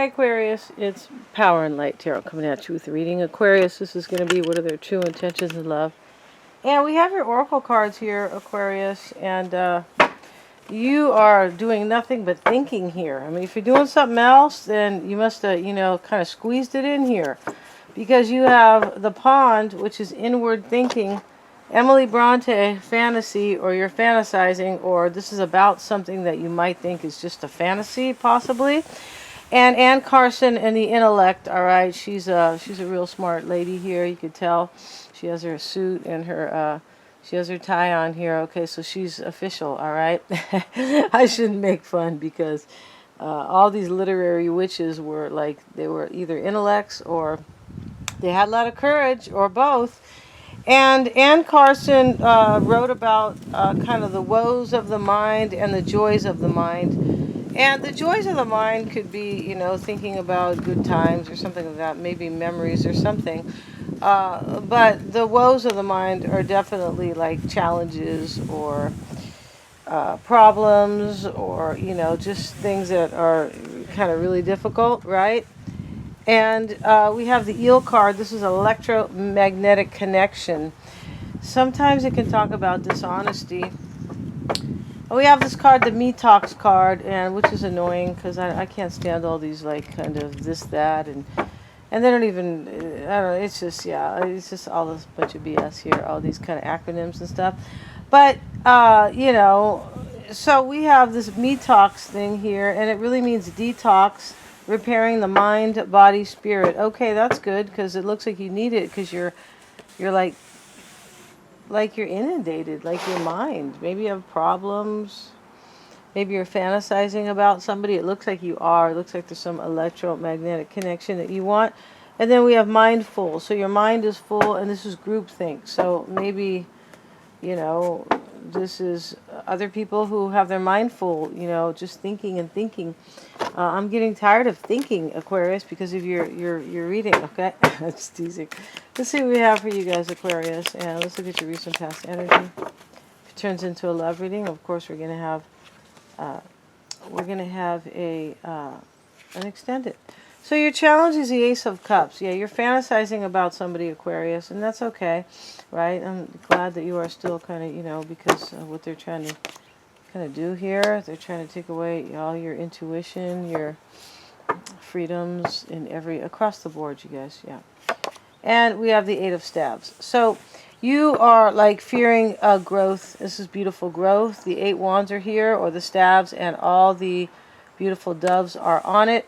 Hi Aquarius, it's Power and Light Tarot coming at you with a reading. Aquarius, this is going to be what are their true intentions in love. And we have your oracle cards here, Aquarius, and you are doing nothing but thinking here. I mean, if you're doing something else, then you must have, kind of squeezed it in here. Because you have the Pond, which is inward thinking, Emily Bronte, fantasy, or you're fantasizing, or this is about something that you might think is just a fantasy, possibly. And Ann Carson and the intellect, all right. She's a real smart lady here. You could tell she has her suit and her she has her tie on here. Okay, so she's official, all right. I shouldn't make fun because all these literary witches were like they were either intellects or they had a lot of courage or both. And Ann Carson wrote about kind of the woes of the mind and the joys of the mind. And the joys of the mind could be, thinking about good times or something like that, maybe memories or something. But the woes of the mind are definitely like challenges or problems or, just things that are kind of really difficult, right? And we have the eel card. This is electromagnetic connection. Sometimes it can talk about dishonesty. We have this card, the Me Talks card, and which is annoying because I can't stand all these like kind of this, that, and they don't even, I don't know, it's just, yeah, it's just all this bunch of BS here, all these kind of acronyms and stuff. But, so we have this Me Talks thing here, and it really means detox, repairing the mind, body, spirit. Okay, that's good because it looks like you need it because you're like you're inundated, like your mind. Maybe you have problems. Maybe you're fantasizing about somebody. It looks like you are. It looks like there's some electromagnetic connection that you want. And then we have mind full. So your mind is full, and this is groupthink. So maybe, this is other people who have their mind full, just thinking and thinking. I'm getting tired of thinking, Aquarius, because of your reading, okay? That's teasing. Let's see what we have for you guys, Aquarius, and let's look at your recent past energy. If it turns into a love reading, of course, we're going to have an extended. So your challenge is the Ace of Cups. Yeah, you're fantasizing about somebody, Aquarius, and that's okay, right? I'm glad that you are still kind of, because of what they're trying to kind of do here. They're trying to take away all your intuition, your freedoms across the board, you guys, yeah. And we have the Eight of Staves. So you are like fearing growth. This is beautiful growth. The 8 wands are here, or the staves, and all the beautiful doves are on it.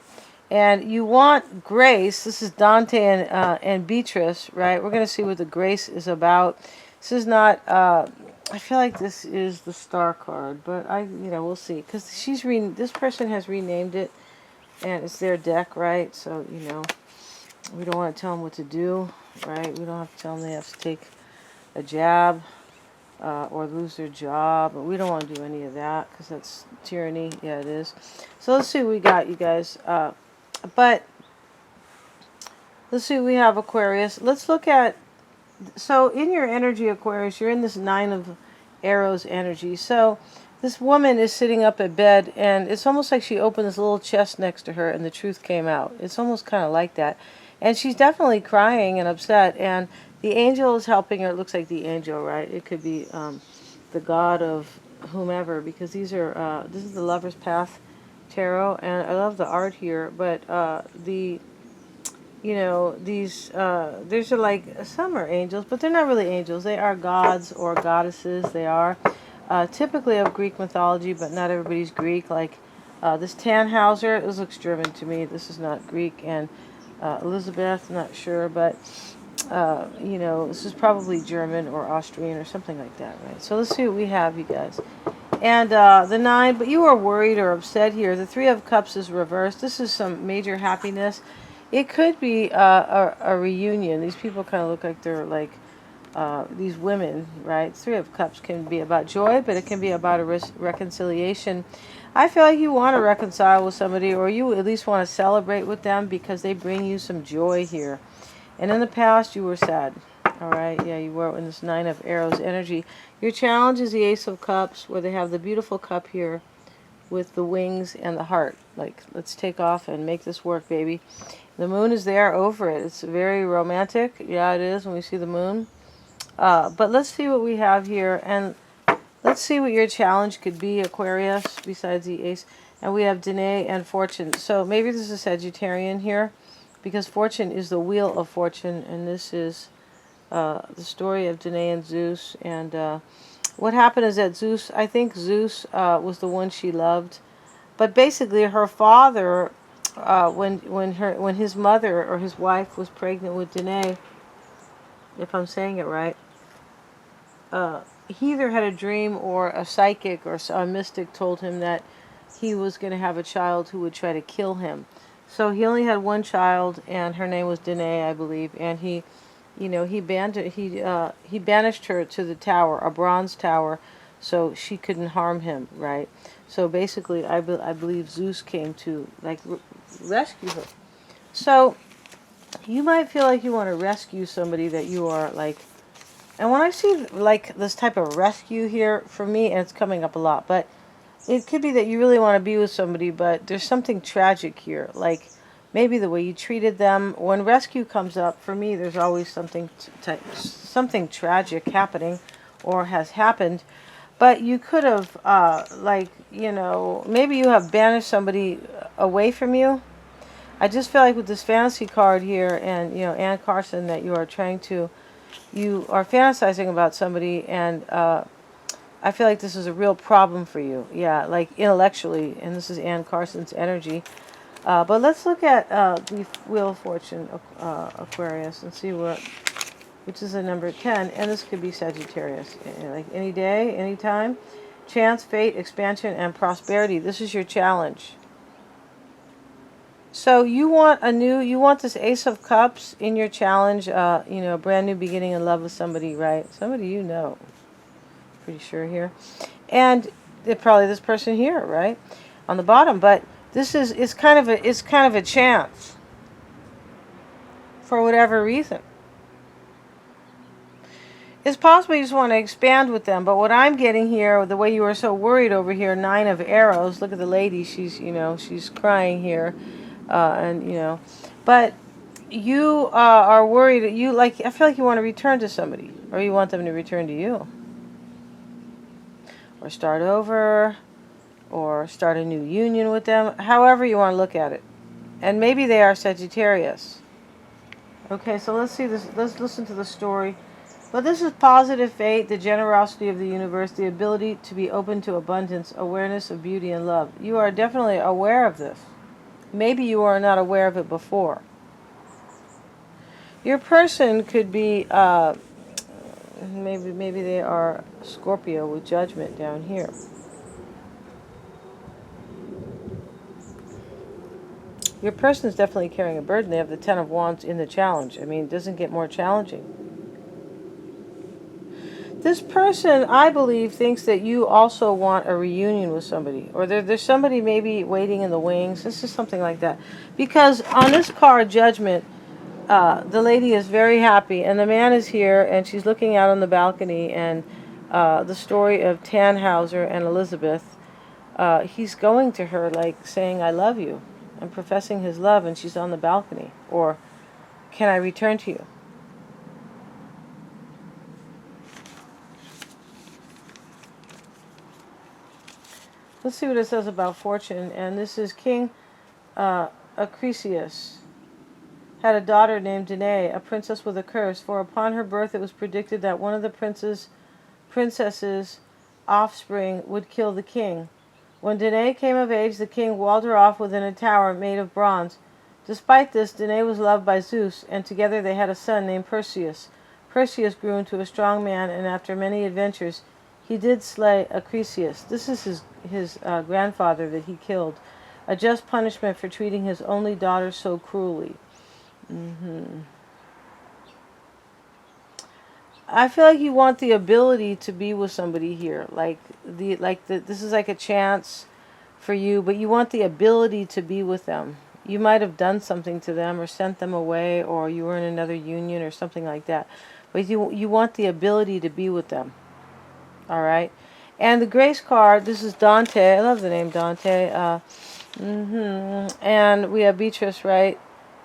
And you want grace. This is Dante and Beatrice, right? We're going to see what the grace is about. This is not, I feel like this is the Star card, but we'll see. Because this person has renamed it, and it's their deck, right? So, we don't want to tell them what to do, right? We don't have to tell them they have to take a jab or lose their job. We don't want to do any of that because that's tyranny. Yeah, it is. So let's see what we got, you guys. But let's see what we have, Aquarius. Let's look at, so in your energy, Aquarius, you're in this 9 of Arrows energy. So this woman is sitting up at bed, and it's almost like she opened this little chest next to her and the truth came out. It's almost kind of like that. And she's definitely crying and upset, and the angel is helping her. It looks like the angel, right? It could be the god of whomever, because this is the Lover's Path Tarot, and I love the art here, but these, there's like, some are angels, but they're not really angels. They are gods or goddesses. They are typically of Greek mythology, but not everybody's Greek. Like this Tannhauser, this looks German to me. This is not Greek. And Elizabeth, not sure, but this is probably German or Austrian or something like that, right? So let's see what we have, you guys. And the 9, but you are worried or upset here. The 3 of Cups is reversed. This is some major happiness. It could be a reunion. These people kind of look like they're like these women, right? 3 of Cups can be about joy, but it can be about a reconciliation. I feel like you want to reconcile with somebody, or you at least want to celebrate with them because they bring you some joy here. And in the past, you were sad. All right, yeah, you were in this 9 of Arrows energy. Your challenge is the Ace of Cups, where they have the beautiful cup here with the wings and the heart. Like, let's take off and make this work, baby. The moon is there over it. It's very romantic. Yeah, it is when we see the moon. But let's see what we have here. And let's see what your challenge could be, Aquarius, besides the ace. And we have Danae and Fortune. So maybe this is Sagittarian here, because Fortune is the wheel of fortune. And this is the story of Danae and Zeus. And what happened is that Zeus, I think Zeus was the one she loved. But basically her father, when his mother or his wife was pregnant with Danae, if I'm saying it right, he either had a dream or a psychic or a mystic told him that he was going to have a child who would try to kill him. So he only had one child, and her name was Danae, I believe, and he banished her to the tower, a bronze tower, so she couldn't harm him, right? So basically, I believe Zeus came to, like, rescue her. So you might feel like you want to rescue somebody that you are, like, and when I see, like, this type of rescue here, for me, and it's coming up a lot, but it could be that you really want to be with somebody, but there's something tragic here, like, maybe the way you treated them. When rescue comes up, for me, there's always something tragic happening or has happened. But you could have, like, maybe you have banished somebody away from you. I just feel like with this fantasy card here and, Ann Carson, that you are fantasizing about somebody, and I feel like this is a real problem for you. Yeah, like intellectually, and this is Ann Carson's energy. But let's look at the Wheel of Fortune, Aquarius, and see which is the number 10, and this could be Sagittarius. Like any day, any time. Chance, fate, expansion, and prosperity. This is your challenge. So you want this Ace of Cups in your challenge, a brand new beginning in love with somebody, right? Somebody pretty sure here. And probably this person here, right? On the bottom, but it's kind of a chance for whatever reason. It's possible you just want to expand with them, but what I'm getting here, the way you are so worried over here, 9 of Arrows. Look at the lady; she's crying here, but you are worried. I feel like you want to return to somebody, or you want them to return to you, or start over, or start a new union with them. However you want to look at it, and maybe they are Sagittarius. Okay, so let's see this. Let's listen to the story. But this is positive fate, the generosity of the universe, the ability to be open to abundance, awareness of beauty and love. You are definitely aware of this. Maybe you are not aware of it before. Your person could be, maybe they are Scorpio with Judgment down here. Your person is definitely carrying a burden. They have the 10 of Wands in the challenge. I mean, it doesn't get more challenging. This person, I believe, thinks that you also want a reunion with somebody. Or there's somebody maybe waiting in the wings. This is something like that. Because on this card, Judgment, the lady is very happy. And the man is here, and she's looking out on the balcony. And the story of Tannhauser and Elizabeth, he's going to her, like, saying, I love you. And professing his love, and she's on the balcony. Or, can I return to you? Let's see what it says about Fortune. And this is King AQUARIUS had a daughter named Danae, a princess with a curse, for upon her birth it was predicted that one of the princess's offspring would kill the king. When Danae came of age, the king walled her off within a tower made of bronze. Despite this, Danae was loved by Zeus, and together they had a son named Perseus. Perseus grew into a strong man, and after many adventures, he did slay AQUARIUS. This is his grandfather that he killed, a just punishment for treating his only daughter so cruelly. I feel like you want the ability to be with somebody here, this is like a chance for you, but you want the ability to be with them. You might have done something to them or sent them away, or you were in another union or something like that. But you want the ability to be with them. All right? And the Grace card, this is Dante. I love the name Dante. And we have Beatrice, right?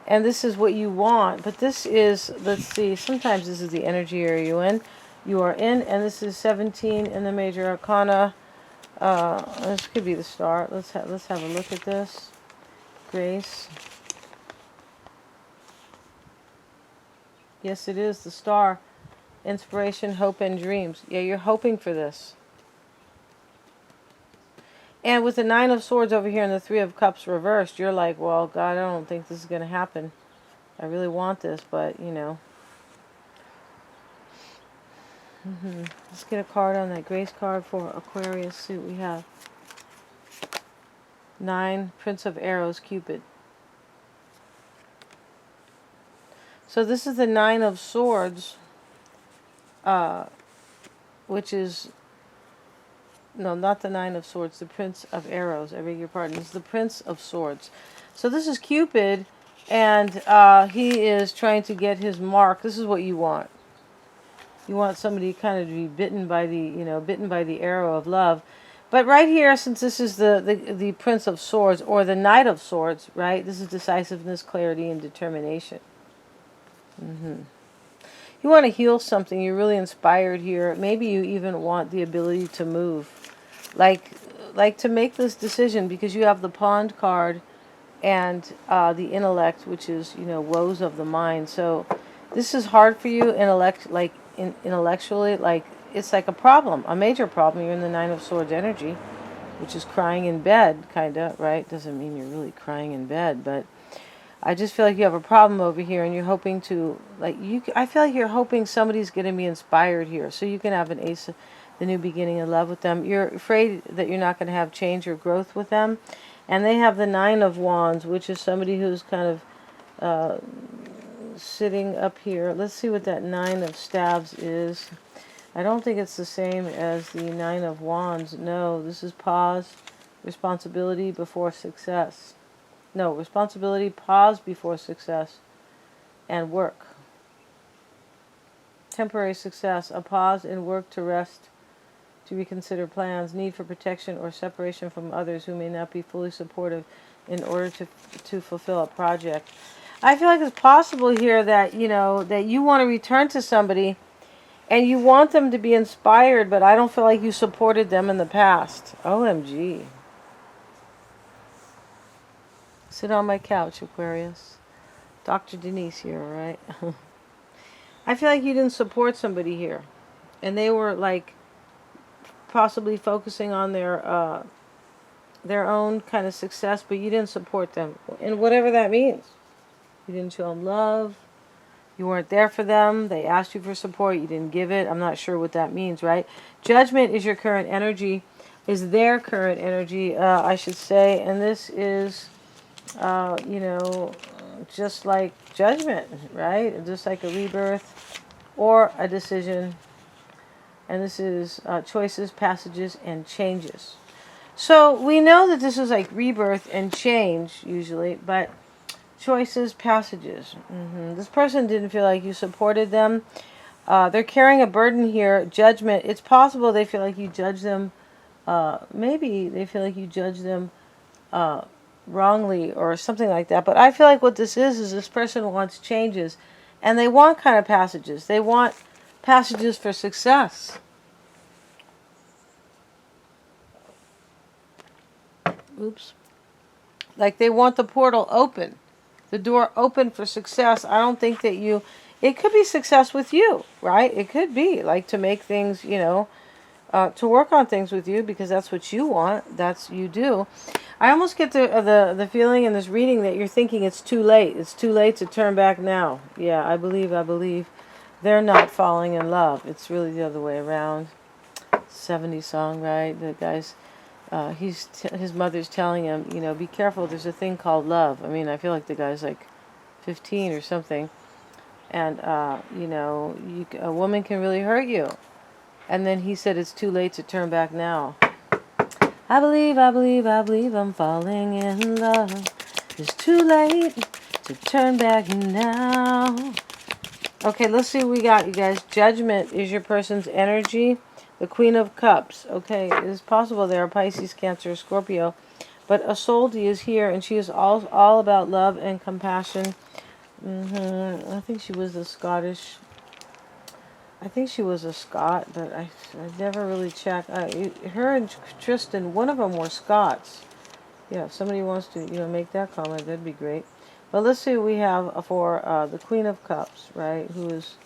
And this is what you want. But this is, let's see, sometimes this is the energy area you are in. And this is 17 in the major arcana. This could be the star. Let's have a look at this. Grace. Yes, it is the star. Inspiration, hope, and dreams. Yeah, you're hoping for this. And with the 9 of Swords over here and the 3 of Cups reversed, you're like, well, God, I don't think this is going to happen. I really want this, but, you know. Let's get a card on that Grace card for Aquarius. See what we have. 9, Prince of Arrows, Cupid. So this is the 9 of Swords, which is... No, not the 9 of Swords, the Prince of Arrows. I beg your pardon. It's the Prince of Swords. So this is Cupid, and he is trying to get his mark. This is what you want. You want somebody kind of to be bitten by the arrow of love. But right here, since this is the Prince of Swords, or the Knight of Swords, right? This is decisiveness, clarity, and determination. You want to heal something. You're really inspired here. Maybe you even want the ability to move. Like to make this decision, because you have the Pond card and the intellect, which is, woes of the mind. So this is hard for you, intellectually. Like, it's like a problem, a major problem. You're in the 9 of Swords energy, which is crying in bed, kind of, right? Doesn't mean you're really crying in bed, but I just feel like you have a problem over here, and you're hoping to, I feel like you're hoping somebody's going to be inspired here, so you can have an ace, the new beginning of love with them. You're afraid that you're not going to have change or growth with them, and they have the 9 of Wands, which is somebody who's kind of sitting up here. Let's see what that 9 of Staves is. I don't think it's the same as the 9 of Wands. No, this is pause, responsibility before success. No, responsibility, pause before success, and work. Temporary success, a pause in work to rest, to reconsider plans, need for protection or separation from others who may not be fully supportive in order to fulfill a project. I feel like it's possible here that, that you want to return to somebody and you want them to be inspired, but I don't feel like you supported them in the past. OMG. Sit on my couch, Aquarius. Dr. Denise here, right? I feel like you didn't support somebody here. And they were, possibly focusing on their own kind of success, but you didn't support them. And whatever that means. You didn't show them love. You weren't there for them. They asked you for support. You didn't give it. I'm not sure what that means, right? Judgment is your current energy. Is their current energy, I should say. And this is... just like judgment, right? Just like a rebirth or a decision. And this is choices, passages, and changes. So we know that this is like rebirth and change usually, but choices, passages. This person didn't feel like you supported them. They're carrying a burden here. Judgment. It's possible they feel like you judge them. Maybe they feel like you judge them wrongly or something like that. But I feel like what this is this person wants changes, and they want kind of passages. They want passages for success. Oops. Like they want the portal open, the door open for success. I don't think that it could be success with you, right? It could be like to make things, to work on things with you, because that's what you want. That's you do. I almost get the feeling in this reading that you're thinking it's too late. It's too late to turn back now. Yeah, I believe they're not falling in love. It's really the other way around. 70s song, right? The guy's, his mother's telling him, be careful. There's a thing called love. I mean, I feel like the guy's like 15 or something. And, a woman can really hurt you. And then he said it's too late to turn back now. I believe I'm falling in love. It's too late to turn back now. Okay, let's see what we got, you guys. Judgment is your person's energy. The Queen of Cups. Okay, it is possible they are Pisces, Cancer, Scorpio. But Isolde is here, and she is all about love and compassion. I think she was a Scottish. I think she was a Scot, but I never really checked. Her and Tristan, one of them were Scots. Yeah, if somebody wants to, make that comment, that'd be great. But let's see what we have for the Queen of Cups, right? Who is,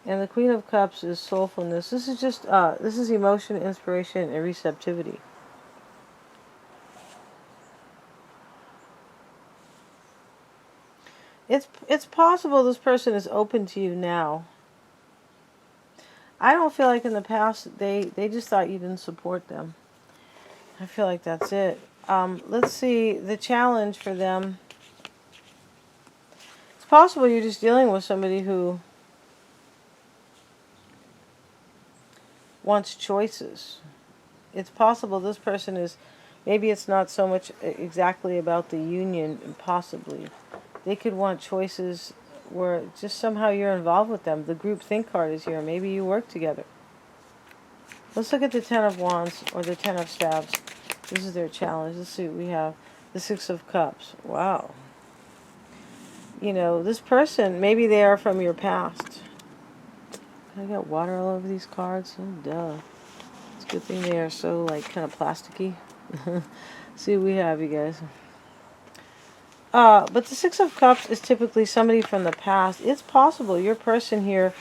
and the Queen of Cups is soulfulness. This is just, this is emotion, inspiration, and receptivity. It's possible this person is open to you now. I don't feel like in the past they just thought you didn't support them. I feel like that's it. Let's see the challenge for them. It's possible you're just dealing with somebody who wants choices. It's possible this person is, maybe it's not so much exactly about the union, possibly. They could want choices where just somehow you're involved with them. The group think card is here. Maybe you work together. Let's look at the Ten of Wands or the Ten of Staves. This is their challenge. Let's see what we have. The Six of Cups. Wow. This person, maybe they are from your past. I got water all over these cards. Oh, duh. It's a good thing they are so, kind of plasticky. See what we have, you guys. But the Six of Cups is typically somebody from the past. It's possible your person here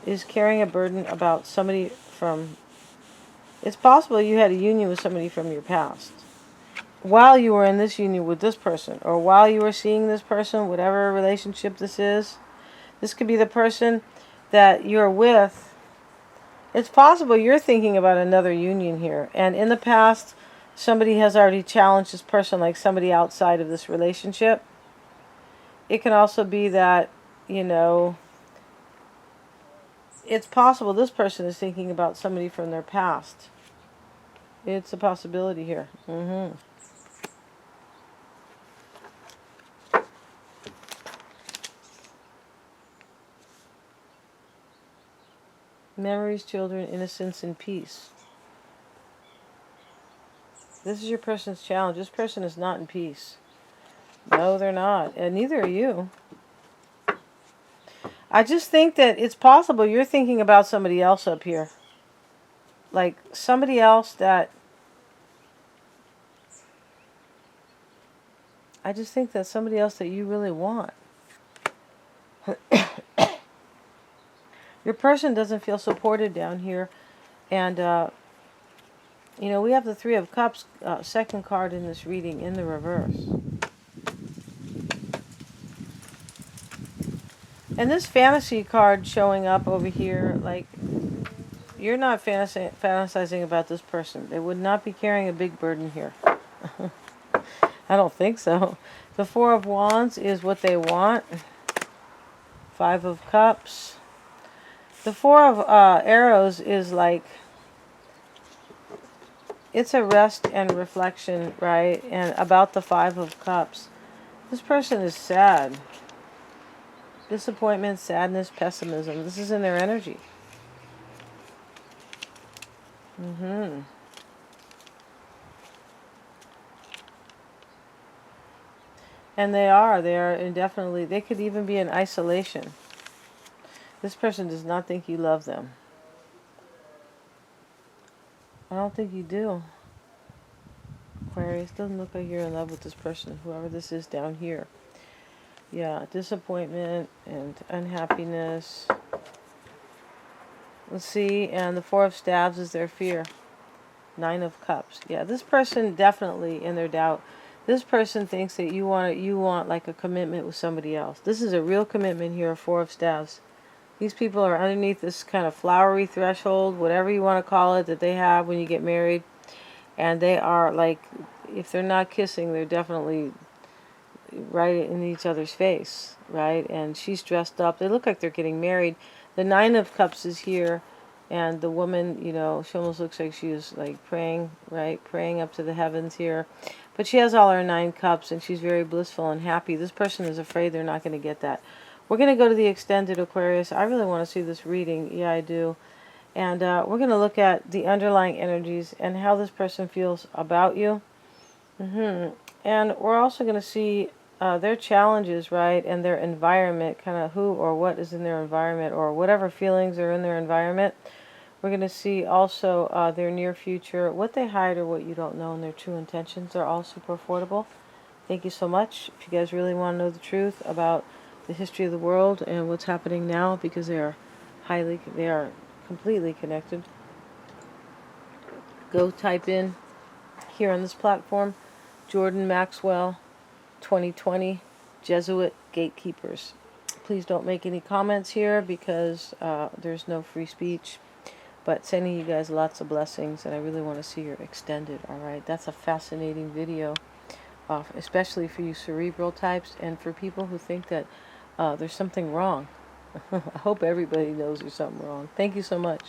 is carrying a burden about somebody from... It's possible you had a union with somebody from your past while you were in this union with this person, or while you were seeing this person, whatever relationship this is. This could be the person that you're with. It's possible you're thinking about another union here, and in the past somebody has already challenged this person, like somebody outside of this relationship. It can also be that, it's possible this person is thinking about somebody from their past. It's a possibility here. Memories, children, innocence, and peace. This is your person's challenge. This person is not in peace. No, they're not. And neither are you. I just think that it's possible you're thinking about somebody else up here. Like somebody else that... I just think that somebody else that you really want. Your person doesn't feel supported down here. And, we have the Three of Cups, second card in this reading, in the reverse. And this fantasy card showing up over here, you're not fantasizing about this person. They would not be carrying a big burden here. I don't think so. The Four of Wands is what they want. Five of Cups. The Four of Arrows is it's a rest and reflection, right? And about the Five of Cups. This person is sad. Disappointment, sadness, pessimism. This is in their energy. And they are indefinitely, they could even be in isolation. This person does not think you love them. I don't think you do. Aquarius, doesn't look like you're in love with this person, whoever this is down here. Yeah, disappointment and unhappiness. Let's see, and the Four of Staves is their fear. Nine of Cups. Yeah, this person definitely in their doubt. This person thinks that you want like a commitment with somebody else. This is a real commitment here, Four of Staves. These people are underneath this kind of flowery threshold, whatever you want to call it, that they have when you get married. And they are if they're not kissing, they're definitely right in each other's face, right? And she's dressed up. They look like they're getting married. The Nine of Cups is here. And the woman, she almost looks like she is praying, right? Praying up to the heavens here. But she has all her 9 cups and she's very blissful and happy. This person is afraid they're not going to get that. We're going to go to the extended, Aquarius. I really want to see this reading. Yeah, I do. And we're going to look at the underlying energies and how this person feels about you. And we're also going to see their challenges, right, and their environment, kind of who or what is in their environment, or whatever feelings are in their environment. We're going to see also their near future, what they hide or what you don't know, and their true intentions. They're all super affordable. Thank you so much. If you guys really want to know the truth about the history of the world and what's happening now, because they are completely connected, go type in here on this platform, Jordan Maxwell 2020 Jesuit Gatekeepers. Please don't make any comments here because there's no free speech. But sending you guys lots of blessings, and I really want to see your extended. All right, that's a fascinating video, especially for you cerebral types and for people who think that there's something wrong. I hope everybody knows there's something wrong. Thank you so much.